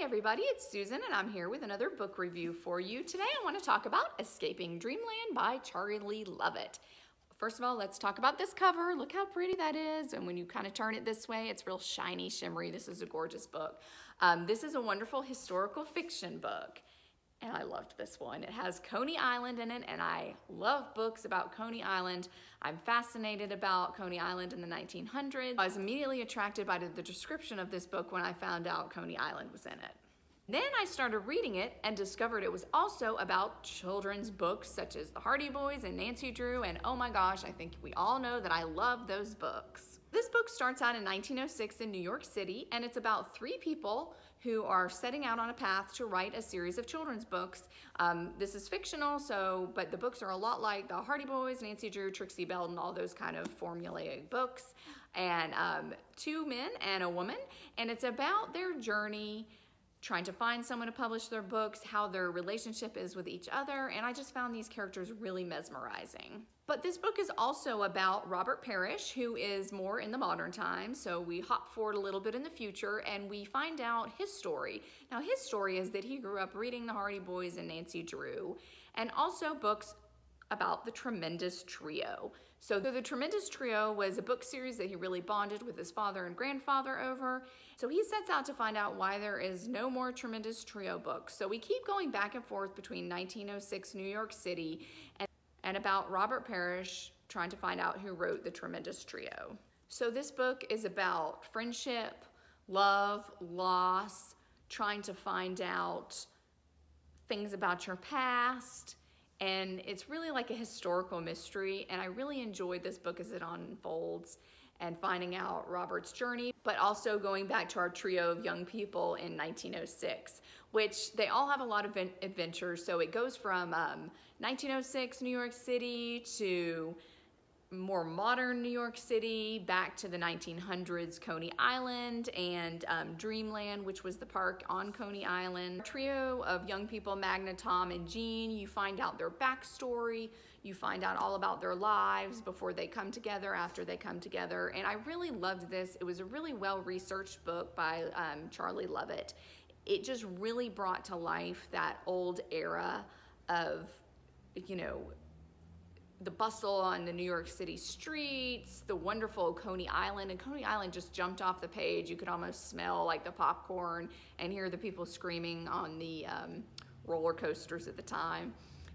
Hi everybody, it's Susan and I'm here with another book review for you. Today I want to talk about Escaping Dreamland by Charlie Lovett. First of all, let's talk about this cover. Look how pretty that is. And when you kind of turn it this way, it's real shiny, shimmery. This is a gorgeous book. This is a wonderful historical fiction book. And I loved this one. It has Coney Island in it, and I love books about Coney Island. I'm fascinated about Coney Island in the 1900s. I was immediately attracted by the description of this book when I found out Coney Island was in it. Then I started reading it and discovered it was also about children's books such as The Hardy Boys and Nancy Drew, and oh my gosh, I think we all know that I love those books. This book starts out in 1906 in New York City, and it's about three people who are setting out on a path to write a series of children's books. This is fictional, but the books are a lot like The Hardy Boys, Nancy Drew, Trixie Belle, and all those kind of formulaic books. And two men and a woman, and it's about their journey trying to find someone to publish their books, how their relationship is with each other, and I just found these characters really mesmerizing. But this book is also about Robert Parrish, who is more in the modern time, so we hop forward a little bit in the future and we find out his story. Now his story is that he grew up reading The Hardy Boys and Nancy Drew, and also books about the Tremendous Trio. So the Tremendous Trio was a book series that he really bonded with his father and grandfather over. So he sets out to find out why there is no more Tremendous Trio books. So we keep going back and forth between 1906 New York City and about Robert Parrish trying to find out who wrote the Tremendous Trio. So this book is about friendship, love, loss, trying to find out things about your past, and it's really like a historical mystery, and I really enjoyed this book as it unfolds and finding out Robert's journey, but also going back to our trio of young people in 1906, which they all have a lot of adventures. So it goes from 1906 New York City to more modern New York City, back to the 1900s Coney Island and Dreamland, which was the park on Coney Island. A trio of young people, Magna, Tom, and Jean, you find out their backstory, you find out all about their lives before they come together, after they come together, and I really loved this. It was a really well-researched book by Charlie Lovett. It just really brought to life that old era of, you know, the bustle on the New York City streets, the wonderful Coney Island, and Coney Island just jumped off the page. You could almost smell like the popcorn and hear the people screaming on the roller coasters at the time.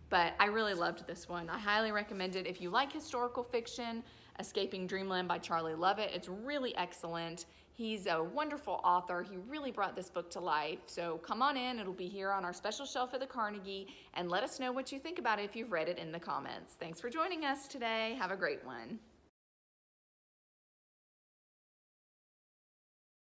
But I really loved this one. I highly recommend it. If you like historical fiction, Escaping Dreamland by Charlie Lovett, it's really excellent. He's a wonderful author. He really brought this book to life. So come on in, it'll be here on our special shelf at the Carnegie, and let us know what you think about it if you've read it in the comments. Thanks for joining us today. Have a great one.